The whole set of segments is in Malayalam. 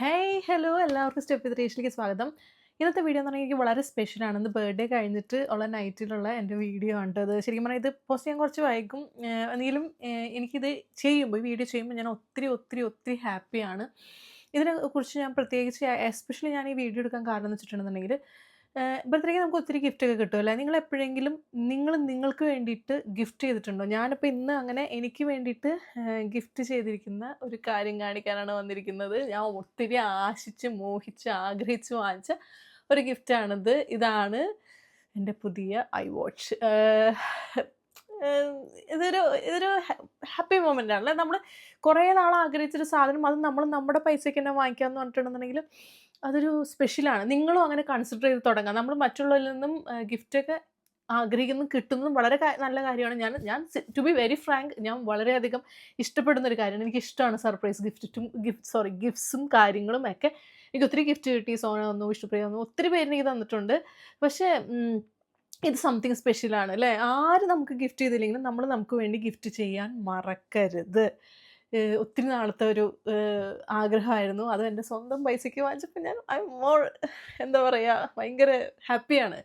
ഹേയ്! ഹലോ! എല്ലാവർക്കും സ്റ്റെപ്പ് വിത്ത് റേഷിലേക്ക് സ്വാഗതം. ഇന്നത്തെ വീഡിയോ എന്ന് പറഞ്ഞാൽ എനിക്ക് വളരെ സ്പെഷ്യലാണ്. ഇന്ന് ബർത്ത്ഡേ കഴിഞ്ഞിട്ട് ഉള്ള നൈറ്റിലുള്ള എൻ്റെ വീഡിയോ ആണ് ട്ടോ ഇത്. ശരിക്കും പറഞ്ഞാൽ ഇത് പോസ്റ്റ് ചെയ്യാൻ കുറച്ച് വൈകും. എങ്കിലും എനിക്കിത് ചെയ്യുമ്പോൾ ഈ വീഡിയോ ചെയ്യുമ്പോൾ ഞാൻ ഒത്തിരി, ഒത്തിരി, ഒത്തിരി ഹാപ്പിയാണ്. ഇതിനെക്കുറിച്ച് ഞാൻ പ്രത്യേകിച്ച് എസ്പെഷ്യലി ഞാൻ ഈ വീഡിയോ എടുക്കാൻ കാരണം എന്ന് വെച്ചിട്ടുണ്ടെന്നുണ്ടെങ്കിൽ ബർത്ത്ഡേക്ക് നമുക്ക് ഒത്തിരി ഗിഫ്റ്റൊക്കെ കിട്ടുമല്ലേ. നിങ്ങളെപ്പോഴെങ്കിലും നിങ്ങൾക്ക് വേണ്ടിയിട്ട് ഗിഫ്റ്റ് ചെയ്തിട്ടുണ്ടോ? ഞാനിപ്പോൾ ഇന്ന് അങ്ങനെ എനിക്ക് വേണ്ടിയിട്ട് ഗിഫ്റ്റ് ചെയ്തിരിക്കുന്ന ഒരു കാര്യം കാണിക്കാനാണ് വന്നിരിക്കുന്നത്. ഞാൻ ഒത്തിരി ആശിച്ച്, മോഹിച്ച്, ആഗ്രഹിച്ച് വാങ്ങിച്ച ഒരു ഗിഫ്റ്റാണിത്. ഇതാണ് എൻ്റെ പുതിയ ഐ വാച്ച്. ഏഹ് ഇതൊരു ഇതൊരു ഹാപ്പി മൊമെൻ്റ് ആണല്ലേ. നമ്മൾ കുറേ നാൾ ആഗ്രഹിച്ചൊരു സാധനം അത് നമ്മൾ നമ്മുടെ പൈസയ്ക്ക് തന്നെ വാങ്ങിക്കാമെന്ന് പറഞ്ഞിട്ടുണ്ടെന്നുണ്ടെങ്കിൽ അതൊരു സ്പെഷ്യലാണ്. നിങ്ങളും അങ്ങനെ കൺസിഡർ ചെയ്ത് തുടങ്ങാം. നമ്മൾ മറ്റുള്ളവരിൽ നിന്നും ഗിഫ്റ്റൊക്കെ ആഗ്രഹിക്കുന്നതും കിട്ടുന്നതും വളരെ നല്ല കാര്യമാണ്. ഞാൻ ഞാൻ ടു ബി വെരി ഫ്രാങ്ക് ഞാൻ വളരെയധികം ഇഷ്ടപ്പെടുന്ന ഒരു കാര്യമാണ്. എനിക്കിഷ്ടമാണ് സർപ്രൈസ് ഗിഫ്റ്റ്സും കാര്യങ്ങളും ഒക്കെ. എനിക്ക് ഒത്തിരി ഗിഫ്റ്റ് കിട്ടി. സോന തന്നു, വിഷ്ണുപ്രിയ തന്നു, ഒത്തിരി പേര് എനിക്ക് തന്നിട്ടുണ്ട്. പക്ഷേ ഇത് സംതിങ് സ്പെഷ്യലാണ് അല്ലേ? ആര് നമുക്ക് ഗിഫ്റ്റ് ചെയ്തില്ലെങ്കിലും നമ്മൾ നമുക്ക് വേണ്ടി ഗിഫ്റ്റ് ചെയ്യാൻ മറക്കരുത്. ഒത്തിരി നാളത്തെ ഒരു ആഗ്രഹമായിരുന്നു. അത് എൻ്റെ സ്വന്തം പൈസയ്ക്ക് വാങ്ങിച്ചപ്പോൾ ഞാൻ ഐ ആം മോർ എന്താ പറയുക ഭയങ്കര ഹാപ്പിയാണ്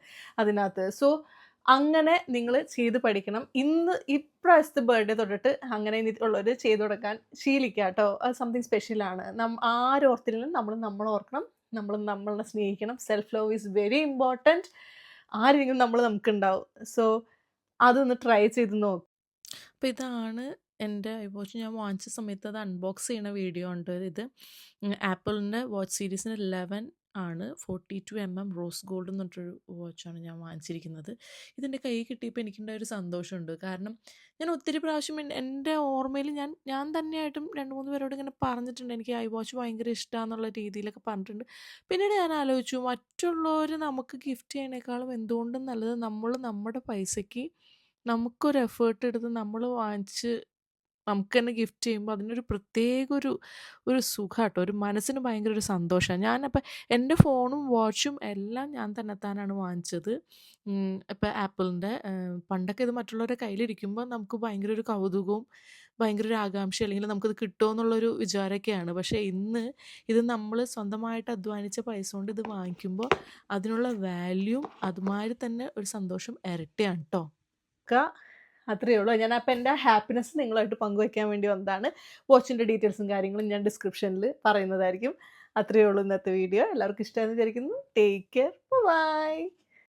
അതിനകത്ത്. സോ അങ്ങനെ നിങ്ങൾ ചെയ്ത് പഠിക്കണം. ഇപ്രാവശ്യത്തെ ബർത്ത്ഡേ തൊട്ടിട്ട് അങ്ങനെ ഇനി ഉള്ളവർ ചെയ്ത് തുടങ്ങാൻ ശീലിക്കുക കേട്ടോ. അത് സംതിങ് സ്പെഷ്യലാണ്. ആരോർത്തില്ലെങ്കിലും നമ്മൾ ഓർക്കണം. നമ്മൾ നമ്മളെ സ്നേഹിക്കണം. Self love is very important. ആരെങ്കിലും നമുക്കുണ്ടാവും. സോ അതൊന്ന് ട്രൈ ചെയ്ത് നോക്ക്. അപ്പോൾ ഇതാണ് എൻ്റെ ഐ വാച്ച്. ഞാൻ വാങ്ങിച്ച സമയത്ത് അത് അൺബോക്സ് ചെയ്യണ വീഡിയോ ഉണ്ട് ഇത്. ആപ്പിളിൻ്റെ വാച്ച് സീരീസിന് 11 ആണ്. 42mm റോസ് ഗോൾഡ് എന്ന് പറഞ്ഞിട്ടൊരു വാച്ചാണ് ഞാൻ വാങ്ങിച്ചിരിക്കുന്നത്. ഇതെൻ്റെ കയ്യിൽ കിട്ടിയപ്പോൾ എനിക്കുണ്ടായ ഒരു സന്തോഷമുണ്ട്. കാരണം ഞാൻ ഒത്തിരി പ്രാവശ്യം എൻ്റെ ഓർമ്മയിൽ ഞാൻ തന്നെയായിട്ടും 2-3 പേരോട് ഇങ്ങനെ പറഞ്ഞിട്ടുണ്ട്. എനിക്ക് ഐ വാച്ച് ഭയങ്കര ഇഷ്ടമാണെന്നുള്ള രീതിയിലൊക്കെ പറഞ്ഞിട്ടുണ്ട്. പിന്നീട് ഞാൻ ആലോചിച്ചു മറ്റുള്ളവർ നമുക്ക് ഗിഫ്റ്റ് ചെയ്യണേക്കാളും എന്തുകൊണ്ടും നല്ലത് നമ്മൾ നമ്മുടെ പൈസയ്ക്ക് നമുക്കൊരു എഫേർട്ട് എടുത്ത് നമ്മൾ വാങ്ങിച്ച് നമുക്ക് തന്നെ ഗിഫ്റ്റ് ചെയ്യുമ്പോൾ അതിനൊരു പ്രത്യേക ഒരു സുഖാട്ടോ. ഒരു മനസ്സിന് ഭയങ്കര ഒരു സന്തോഷമാണ്. ഞാനപ്പോൾ എൻ്റെ ഫോണും വാച്ചും എല്ലാം ഞാൻ തന്നെത്താനാണ് വാങ്ങിച്ചത്. ഇപ്പോൾ ആപ്പിളിൻ്റെ പണ്ടൊക്കെ ഇത് മറ്റുള്ളവരുടെ കയ്യിലിരിക്കുമ്പോൾ നമുക്ക് ഭയങ്കര ഒരു കൗതുകവും ഭയങ്കര ഒരു ആകാംക്ഷ അല്ലെങ്കിൽ നമുക്കിത് കിട്ടുമോ എന്നുള്ളൊരു വിചാരമൊക്കെയാണ്. പക്ഷേ ഇന്ന് ഇത് നമ്മൾ സ്വന്തമായിട്ട് അധ്വാനിച്ച പൈസ കൊണ്ട് ഇത് വാങ്ങിക്കുമ്പോൾ അതിനുള്ള വാല്യൂം അതുമാതിരി തന്നെ ഒരു സന്തോഷം ഇരട്ടിയാണ് ട്ടോ. അത്രയേ ഉള്ളൂ. ഞാൻ അപ്പോൾ എൻ്റെ ഹാപ്പിനെസ് നിങ്ങളുമായിട്ട് പങ്കുവയ്ക്കാൻ വേണ്ടി വന്നതാണ്. വാച്ചിൻ്റെ ഡീറ്റെയിൽസും കാര്യങ്ങളും ഞാൻ ഡിസ്ക്രിപ്ഷനിൽ പറയുന്നതായിരിക്കും. അത്രയേ ഉള്ളൂ ഇന്നത്തെ വീഡിയോ. എല്ലാവർക്കും ഇഷ്ടമായെന്ന് വിചാരിക്കുന്നു. Take care. ബൈ.